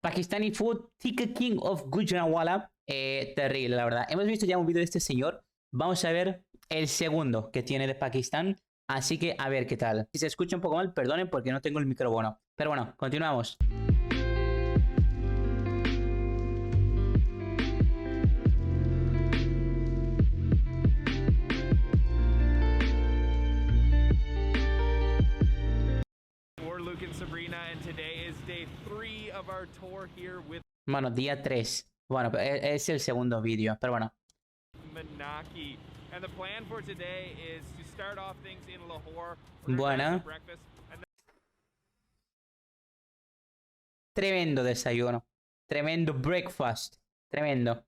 Pakistani Food, TIKKA King of GUJRANWALA. Terrible, la verdad. Hemos visto ya un vídeo de este señor. Vamos a ver el segundo que tiene de Pakistán. Así que a ver qué tal. Si se escucha un poco mal, perdonen porque no tengo el micro bueno. Pero bueno, continuamos. Bueno, día 3. Bueno, es el segundo vídeo, pero bueno. Bueno. Tremendo desayuno. Tremendo breakfast. Tremendo.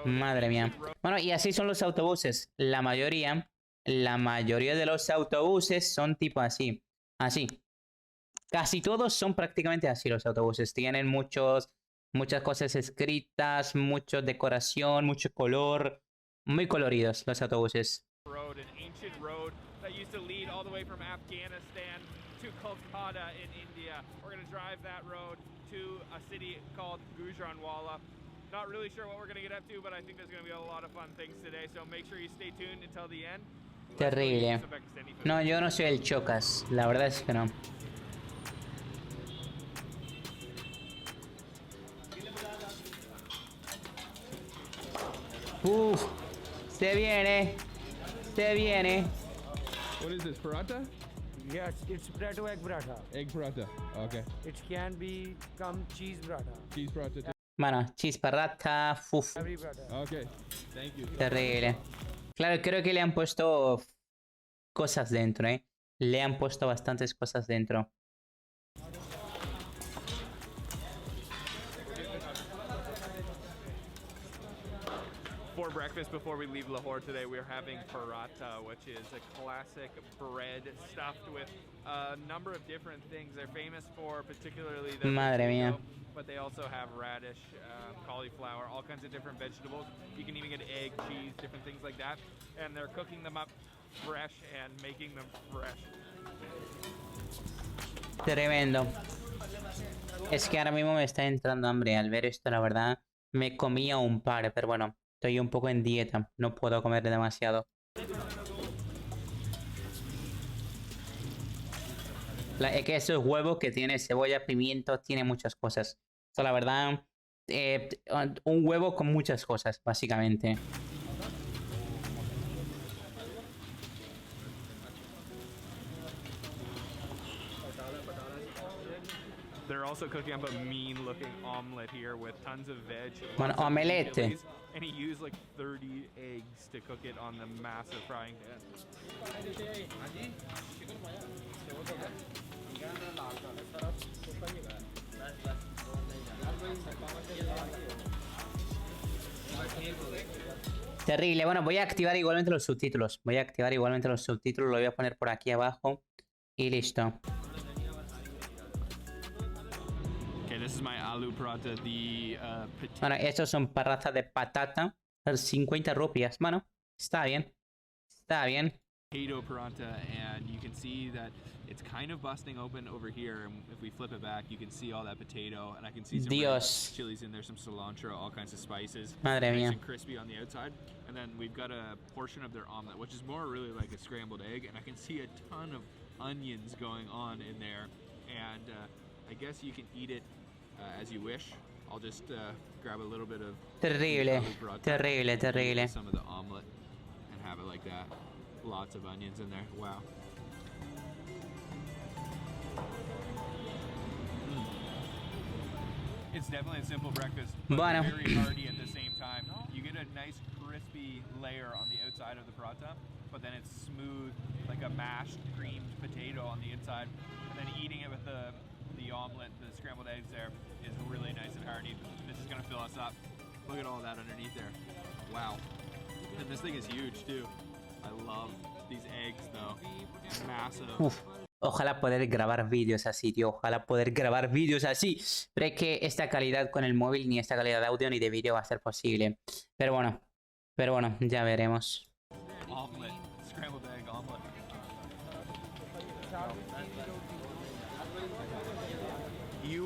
Madre mía. Bueno, y así son los autobuses. La mayoría de los autobuses son tipo así. Así. Casi todos son prácticamente así los autobuses. Tienen muchas cosas escritas, mucha decoración, mucho color. Muy coloridos los autobuses. To Kolkata in India. We're going to drive that road to a city called GUJRANWALA. Not really sure what we're going to get up to, but I think there's going to be a lot of fun things today, so make sure you stay tuned until the end. Terrible. No, yo no soy el chocas, la verdad es que no. Se viene. Se viene. What is this, paratha? Yes, it's potato egg paratha. Egg paratha, okay. It can become cheese paratha. Cheese paratha. Bueno, cheese paratha, Every paratha. Okay, thank you. Terrible. Claro, creo que le han puesto cosas dentro, ¿eh? Le han puesto bastantes cosas dentro. For breakfast before we leave Lahore today, we're having paratha, which is a classic bread stuffed with a number of different things. They're famous for particularly the Madre mía. But they also have radish, cauliflower, all kinds of different vegetables. You can even get egg, cheese, different things like that. And they're cooking them up fresh and making them fresh. Tremendo. Es que ahora mismo me está entrando hambre. Al ver esto, la verdad, me comía un par, pero bueno. Estoy un poco en dieta, no puedo comer demasiado. Es que esos huevos que tiene cebolla, pimiento, tiene muchas cosas. So, la verdad, un huevo con muchas cosas, básicamente. They're also cooking up a mean-looking omelet here with tons of veg. Bueno, omelette. And he used like 30 eggs to cook it on the massive frying pan. Terrible. Bueno, voy a activar igualmente los subtítulos. Lo voy a poner por aquí abajo. Y listo. Bueno, estos son paratha de patata. 50 rupias. Bueno, está bien. Está bien. Potato paratha, and you can see that it's kind of busting open over here. And if we flip it back, you can see all that potato, and I can see some chilies in there, some cilantro, all kinds of spices. Madre mía. Nice and crispy on the outside. And then we've got a portion of their omelet, which is more really like a scrambled egg, and I can see a ton of onions going on in there. And I guess you can eat it as you wish. I'll just grab a little bit of terrible, terrible. Some of the omelet and have it like that. Lots of onions in there. Wow. It's definitely a simple breakfast, but very hearty at the same time. You get a nice crispy layer on the outside of the paratha, but then it's smooth like a mashed creamed potato on the inside. And then eating it with the omelet, the scrambled eggs there is really nice and hearty. This is gonna fill us up. Look at all that underneath there. Wow. And this thing is huge too. I love these eggs though. Massive. Uf. Ojalá poder grabar vídeos así, tío. Ojalá poder grabar vídeos así. Pero es que esta calidad con el móvil, ni esta calidad de audio ni de vídeo va a ser posible. Pero bueno, ya veremos. Omelet, scrambled egg omelet. You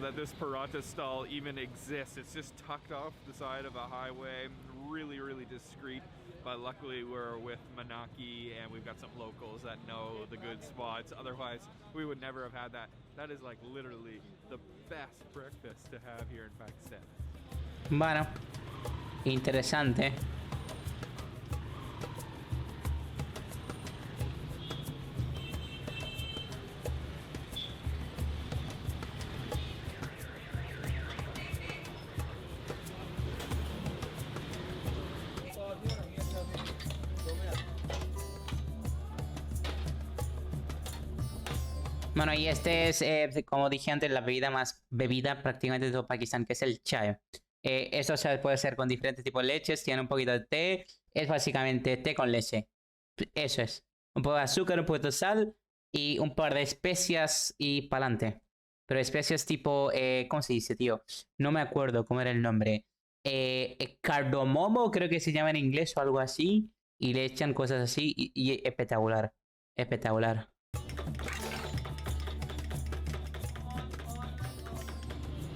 that this paratha stall even exists. It's just tucked off the side of a highway, really, really discreet. But luckily we're with Manaki and we've got some locals that know the good spots. Otherwise, we would never have had that. That is like literally the best breakfast to have here in Pakistan. Bueno, interesante. Bueno, y este es, como dije antes, la bebida más bebida prácticamente de todo Pakistán, que es el chai. Esto se puede hacer con diferentes tipos de leches, tiene un poquito de té, es básicamente té con leche. Eso es. Un poco de azúcar, un poquito de sal y un par de especias y pa'lante. Pero especias tipo, ¿cómo se dice, tío? No me acuerdo cómo era el nombre. Cardamomo creo que se llama en inglés o algo así. Y le echan cosas así y espectacular. Espectacular.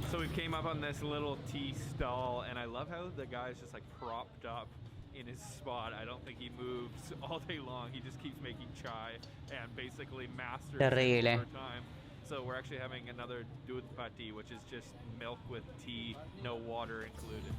So we came up on this little tea stall, and I love how the guy's just like propped up in his spot. I don't think he moves all day long. He just keeps making chai and basically masters it over time. So we're actually having another doodh patti, which is just milk with tea, no water included.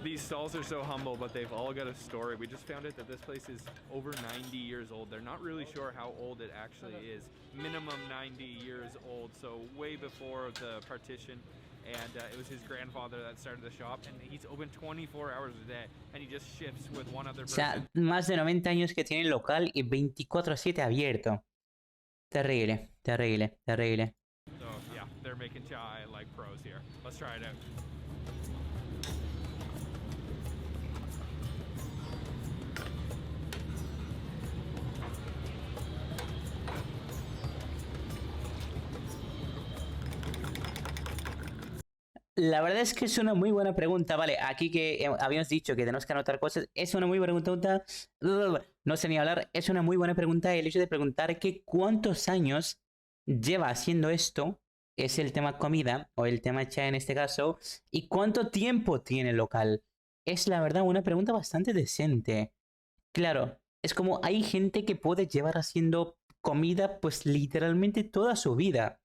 These stalls are so humble, but they've all got a story. We just found out that this place is over 90 years old. They're not really sure how old it actually is. Minimum 90 years old, so way before the partition. And it was his grandfather that started the shop, and he's open 24 hours a day, and he just shifts with one other person. O sea, más de 90 años que tiene el local y 24/7 abierto. Terrible, terrible, terrible. So yeah, they're making chai like pros here. Let's try it out. La verdad es que es una muy buena pregunta, vale, aquí que habíamos dicho que tenemos que anotar cosas, es una muy buena pregunta, no sé ni hablar, es una muy buena pregunta el hecho de preguntar que cuántos años lleva haciendo esto, es el tema comida, o el tema chai en este caso, y cuánto tiempo tiene el local. Es la verdad una pregunta bastante decente. Claro, es como hay gente que puede llevar haciendo comida pues literalmente toda su vida.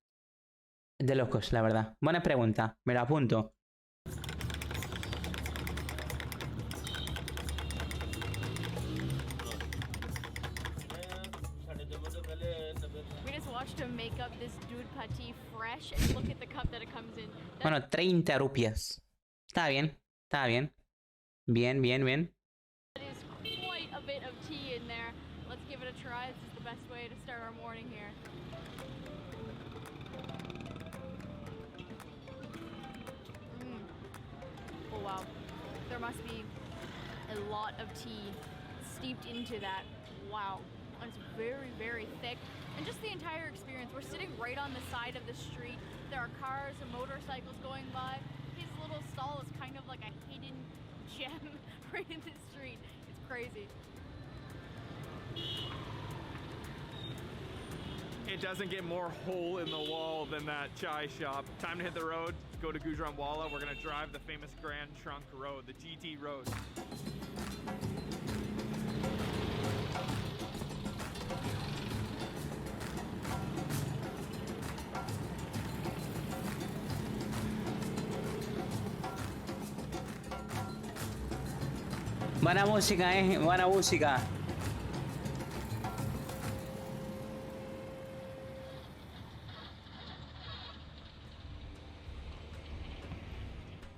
De locos, la verdad. Buena pregunta, me la apunto. We just watched him make up this doodh patti fresh and look at the cup that it comes in. Bueno, 30 rupias. Está bien, está bien. Bien, bien, bien. That is quite a bit of tea in there. Let's give it a try. This is the best way to start our morning here. Oh wow, there must be a lot of tea steeped into that. Wow, and it's very, very thick. And just the entire experience, we're sitting right on the side of the street. There are cars and motorcycles going by. His little stall is kind of like a hidden gem right in the street. It's crazy. It doesn't get more hole in the wall than that chai shop. Time to hit the road, go to GUJRANWALA. We're gonna drive the famous Grand Trunk Road, the GT Road. Buena música, buena música.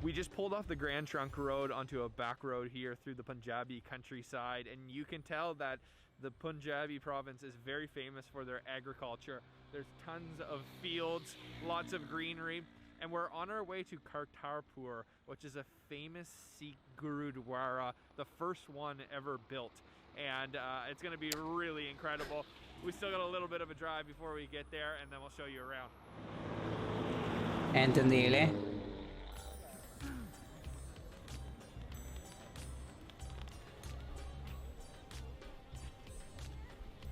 We just pulled off the Grand Trunk Road onto a back road here through the Punjabi countryside, and you can tell that the Punjabi province is very famous for their agriculture. There's tons of fields, lots of greenery, and we're on our way to Kartarpur, which is a famous Sikh Gurudwara, the first one ever built. And it's going to be really incredible. We still got a little bit of a drive before we get there, and then we'll show you around. Entendible.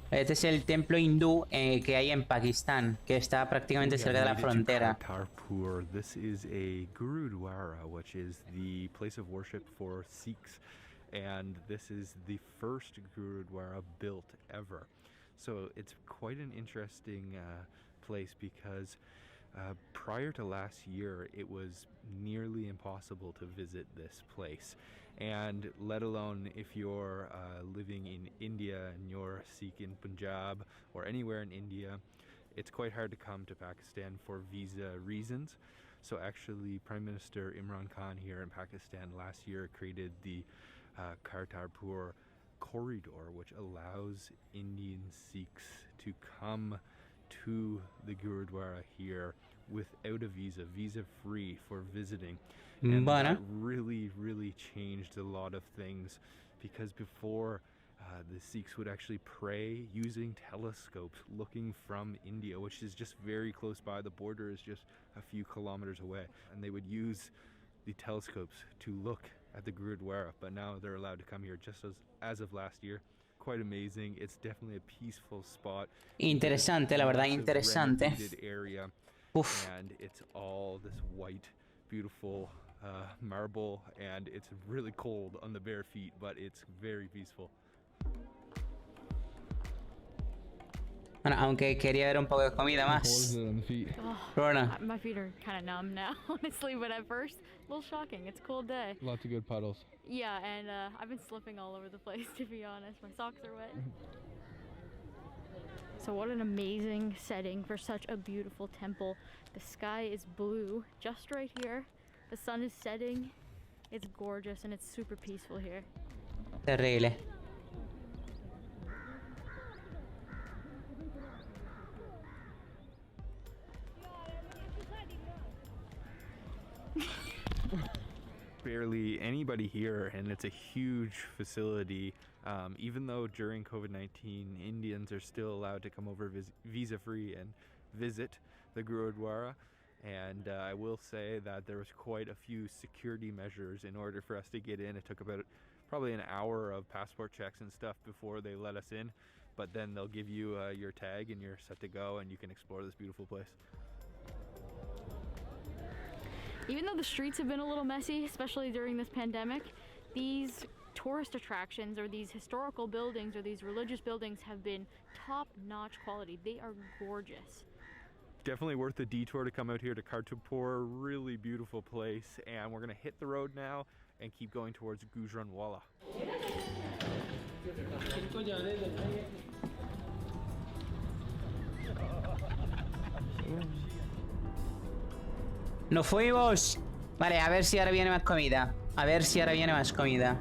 Este es el templo hindú que hay en Pakistán, que está prácticamente cerca de la frontera. Kartarpur. This is a Gurudwara, which is the place of worship for Sikhs, and this is the first Gurudwara built ever. So it's quite an interesting place because prior to last year, it was nearly impossible to visit this place. And let alone if you're living in India and you're a Sikh in Punjab or anywhere in India, it's quite hard to come to Pakistan for visa reasons. So actually, Prime Minister Imran Khan here in Pakistan last year created the Kartarpur corridor, which allows Indian Sikhs to come to the Gurudwara here without a visa free for visiting. And that really changed a lot of things, because before the Sikhs would actually pray using telescopes looking from India, which is just very close by. The border is just a few kilometers away, and they would use the telescopes to look at the Gurudwara, but now they're allowed to come here just as of last year. Quite amazing. It's definitely a peaceful spot. Interesante, la verdad, interesante. Area. Uf. And it's all this white, beautiful marble, and it's really cold on the bare feet, but it's very peaceful. Bueno, aunque quería ver un poco de comida How cold más. is it on the feet? Rona, My feet are kind of numb now, honestly, but at first, a little shocking. It's a cold day. Lots of good puddles. Yeah, and I've been slipping all over the place, to be honest. My socks are wet. So what an amazing setting for such a beautiful temple. The sky is blue, just right here. The sun is setting. It's gorgeous and it's super peaceful here. terrible. Barely anybody here, and it's a huge facility. Even though during COVID-19, Indians are still allowed to come over visa-free and visit the Gurudwara. And I will say that there was quite a few security measures in order for us to get in. It took about probably an hour of passport checks and stuff before they let us in. But then they'll give you your tag and you're set to go, and you can explore this beautiful place. Even though the streets have been a little messy, especially during this pandemic, these tourist attractions or these historical buildings or these religious buildings have been top-notch quality. They are gorgeous. Definitely worth the detour to come out here to Kartarpur. Really beautiful place, and we're gonna hit the road now and keep going towards GUJRANWALA. Nos fuimos. Vale, a ver si ahora viene más comida. A ver si ahora viene más comida.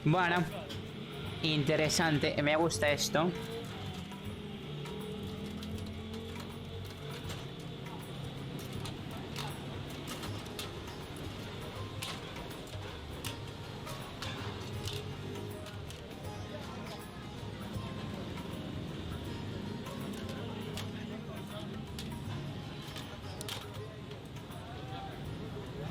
Bueno, interesante. Me gusta esto.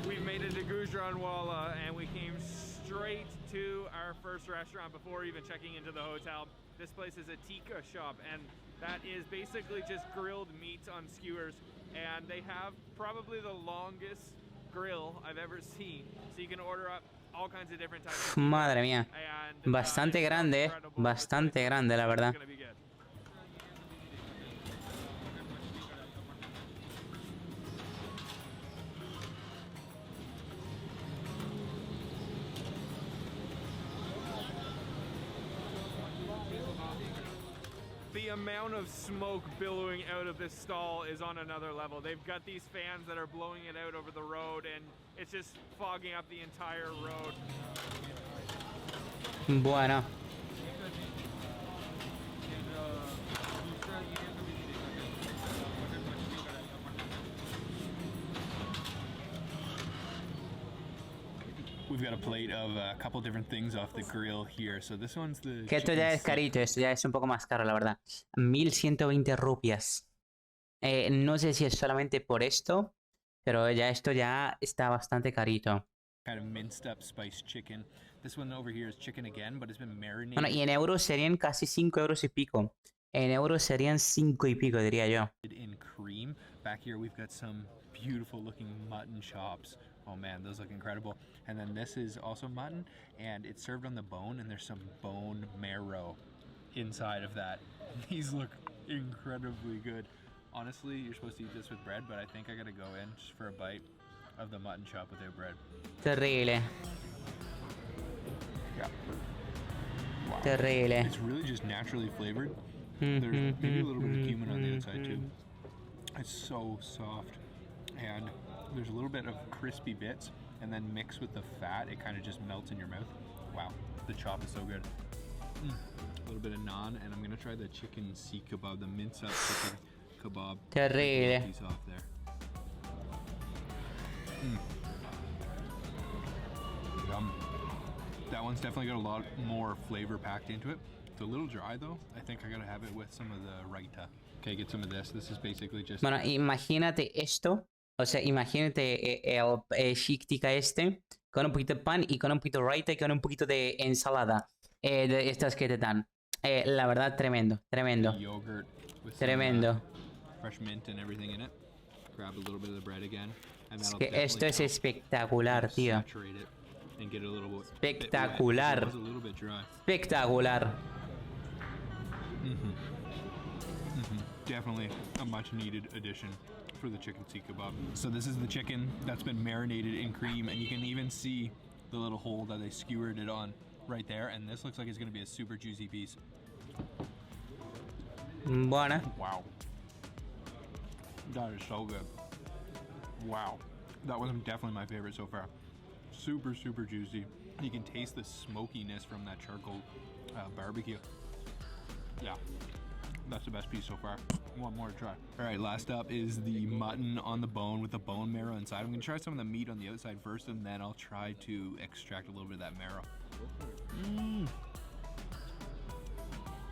We've made it to GUJRANWALA, and we came straight to our first restaurant before even checking into the hotel. This place is a TIKKA shop, and that is basically just grilled meat on skewers, and they have probably the longest grill I've ever seen. So you can order up all kinds of different types. Madre mía. And, Bastante it's grande, incredible. bastante grande, la verdad. It's gonna be good. The amount of smoke billowing out of this stall is on another level. They've got these fans that are blowing it out over the road, and it's just fogging up the entire road. Bueno. We've got a plate of a couple different things off the grill here. So this one's the Que esto chicken ya es steak. carito, esto ya es un poco más caro, la verdad. 1120 rupias. No sé si es solamente por esto, pero ya esto ya está bastante carito. Kind of minced up spiced chicken. This one over here is chicken again, but it's been marinated. Bueno, y en euros serían casi 5 euros y pico. En euros serían 5 y pico, diría yo. In cream. Back here we've got some beautiful looking mutton chops. Oh man, those look incredible. And then this is also mutton, and it's served on the bone, and there's some bone marrow inside of that. These look incredibly good. Honestly, you're supposed to eat this with bread, but I think I gotta go in just for a bite of the mutton chop without bread. Terrible. Yeah. Wow. Terrible. It's really just naturally flavored. There's maybe a little bit of cumin on the outside too. It's so soft, and there's a little bit of crispy bits, and then mixed with the fat, it kind of just melts in your mouth. Wow, the chop is so good. A little bit of naan, and I'm gonna try the chicken seek kebab, the minced up chicken kebab. Terrible. Piece off there. Yum. That one's definitely got a lot more flavor packed into it. It's a little dry though. I think I gotta have it with some of the raita. Okay, get some of this. This is basically just... Bueno, imagínate esto. O sea, imagínate el chic tikka este con un poquito de pan y con un poquito de raita y con un poquito de ensalada. De estas que te dan. La verdad, tremendo, tremendo. Yogurt with some, Tremendo. fresh mint and everything in it. Grab a little bit of the bread again. And Es that'll que esto es definitely espectacular, help tío. saturate it and get it a little bit Espectacular. It was a little bit dry. Espectacular. Definitely a much needed addition for the chicken seek kebab. So this is the chicken that's been marinated in cream, and you can even see the little hole that they skewered it on right there, and this looks like it's going to be a super juicy piece. Bueno. Wow. That is so good. Wow. That was definitely my favorite so far. Super, super juicy. You can taste the smokiness from that charcoal barbecue. Yeah. That's the best piece so far. One more to try. All right, last up is the mutton on the bone with the bone marrow inside. I'm gonna try some of the meat on the outside first, and then I'll try to extract a little bit of that marrow.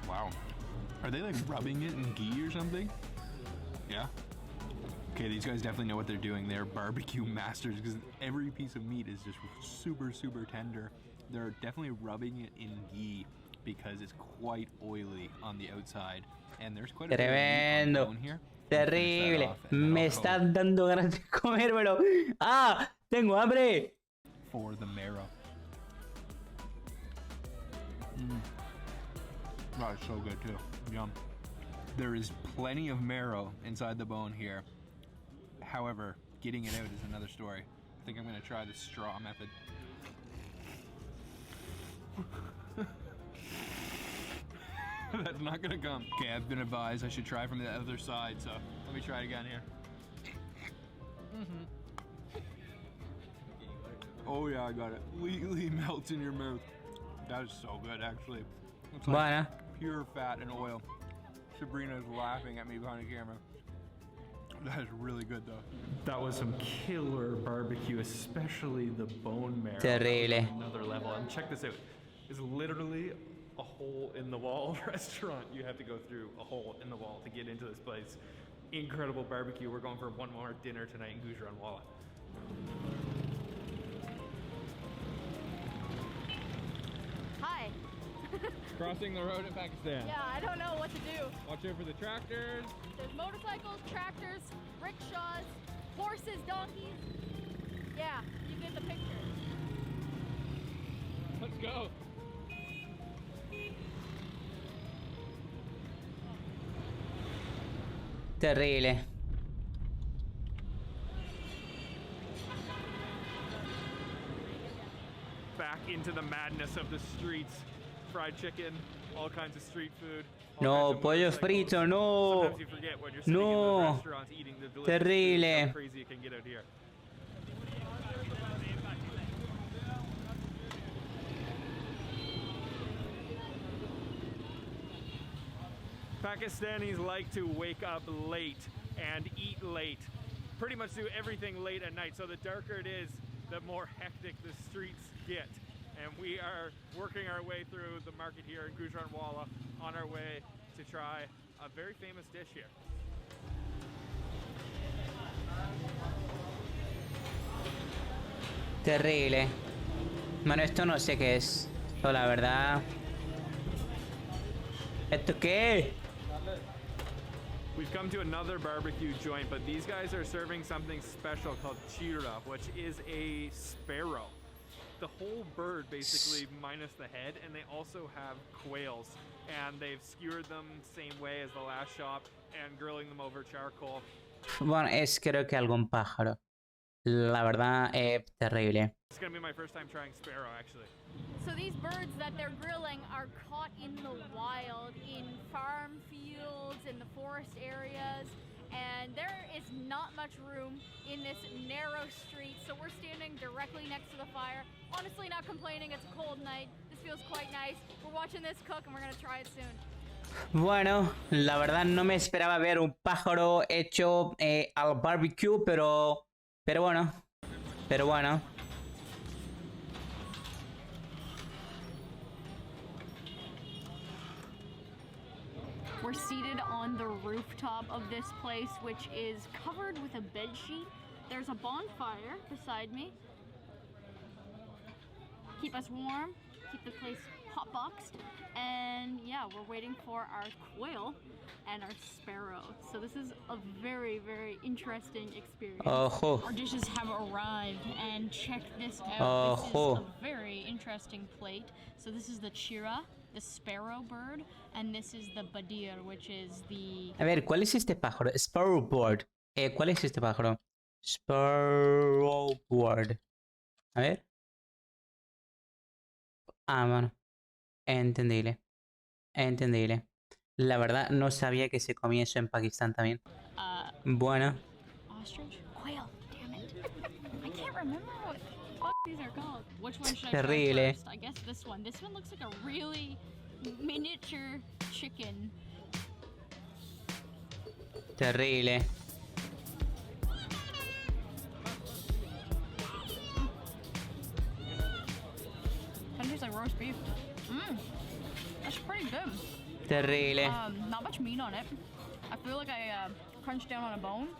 Wow. Are they like rubbing it in ghee or something? Yeah. Okay, these guys definitely know what they're doing. They're barbecue masters because every piece of meat is just super, super tender. They're definitely rubbing it in ghee because it's quite oily on the outside. And there's quite a bit of meat on the Tremendo. bone here. Terrible. Me están dando ganas de comérmelo. ¡Ah! ¡Tengo hambre! For the marrow. That is so good too. Yum. There is plenty of marrow inside the bone here. However, getting it out is another story. I think I'm gonna try the straw method. That's not gonna come. Okay, I've been advised I should try from the other side, so let me try it again here. Oh yeah, I got it. Completely melts in your mouth. That is so good, actually. It's like Bueno. pure fat and oil. Sabrina's laughing at me behind the camera. That is really good though. That was some killer barbecue, especially the bone marrow. Terrible. Another level. And check this out. It's literally a hole in the wall restaurant. You have to go through a hole in the wall to get into this place. Incredible barbecue. We're going for one more dinner tonight in GUJRANWALA. Hi. Crossing the road in Pakistan. Yeah, I don't know what to do. Watch out for the tractors. There's motorcycles, tractors, rickshaws, horses, donkeys. Yeah, you get the picture. Let's go. Terrible. Back into the madness of the streets. Fried chicken, all kinds of street food. all No, kinds of pollo motorcycles. frito, no. Sometimes you forget when you're sitting in No. those restaurants eating the delicious food, Terrible. how crazy it can get out here. Pakistanis like to wake up late and eat late. Pretty much do everything late at night. So the darker it is, the more hectic the streets get. And we are working our way through the market here in GUJRANWALA on our way to try a very famous dish here. Terrible. Bueno, esto no sé qué es. Esto, la verdad. ¿Esto qué? We've come to another barbecue joint, but these guys are serving something special called chira, which is a sparrow. The whole bird, basically, minus the head, and they also have quails. And they've skewered them same way as the last shop and grilling them over charcoal. Bueno, es creo que algún pájaro. La verdad, terrible. It's gonna be my first time trying sparrow, actually. So these birds that they're grilling are caught in the wild, in farm fields, in the forest areas, and there is not much room in this narrow street, so we're standing directly next to the fire. Honestly, not complaining, it's a cold night. This feels quite nice. We're watching this cook and we're gonna try it soon. Bueno, la verdad no me esperaba ver un pájaro hecho al barbecue, pero bueno. We're seated on the rooftop of this place, which is covered with a bed sheet. There's a bonfire beside me. Keep us warm, keep the place hot-boxed, and yeah, we're waiting for our quail and our sparrow. So this is a very, very interesting experience. Ojo. Our dishes have arrived, and check this out. This is Ojo. a very interesting plate. So this is the chira, the sparrow bird, and this is the badir, which is the... A ver, ¿cuál es este pájaro? Sparrowbird. ¿Cuál es este pájaro? Sparrowbird. A ver. Ah, bueno. Entendible. La verdad, no sabía que se comía eso en Pakistán también. Bueno. Ostrich? Quail, damn it. I can't remember what the fuck these are called. Which one should I Terrible. try first? I guess this one. This one looks like a really miniature chicken. Terrible. Kind of tastes like roast beef. That's pretty good. Terrible. Not much meat on it. I feel like I crunched down on a bone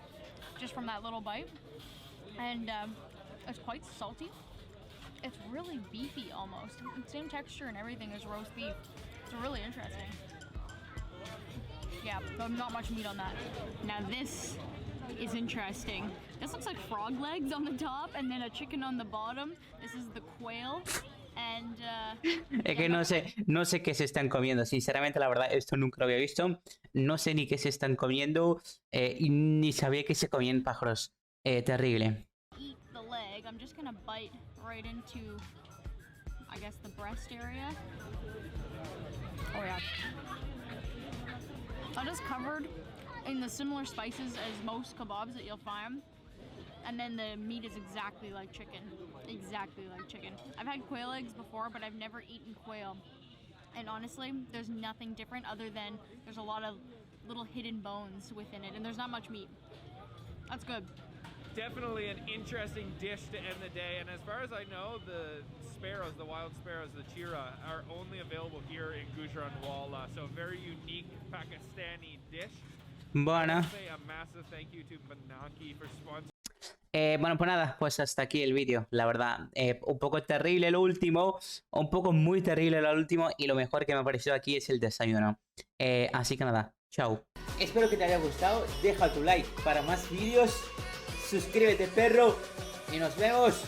just from that little bite. And it's quite salty. It's really beefy almost. Same texture and everything as roast beef. It's really interesting. Yeah, but not much meat on that. Now this is interesting. This looks like frog legs on the top and then a chicken on the bottom. This is the quail. And, Es que no sé qué se están comiendo. Sinceramente, la verdad, esto nunca lo había visto. No sé ni qué se están comiendo y ni sabía que se comían pájaros. Terrible. eat the leg. I'm just gonna bite right into, I guess, the breast area. Oh yeah. That is covered in the similar spices as most kebabs that you'll find. And then the meat is exactly like chicken. Exactly like chicken. I've had quail eggs before, but I've never eaten quail. And honestly, there's nothing different other than there's a lot of little hidden bones within it, and there's not much meat. That's good. Definitely an interesting dish to end the day, and as far as I know, the sparrows, the wild sparrows, the chira, are only available here in GUJRANWALA, so a very unique Pakistani dish. Bueno. Say a massive thank you to Banaki for sponsoring. Bueno, pues nada, pues hasta aquí el vídeo, la verdad. Un poco terrible lo último, un poco muy terrible lo último, y lo mejor que me ha parecido aquí es el desayuno. Así que nada, chao. Espero que te haya gustado, deja tu like para más vídeos, suscríbete perro, y nos vemos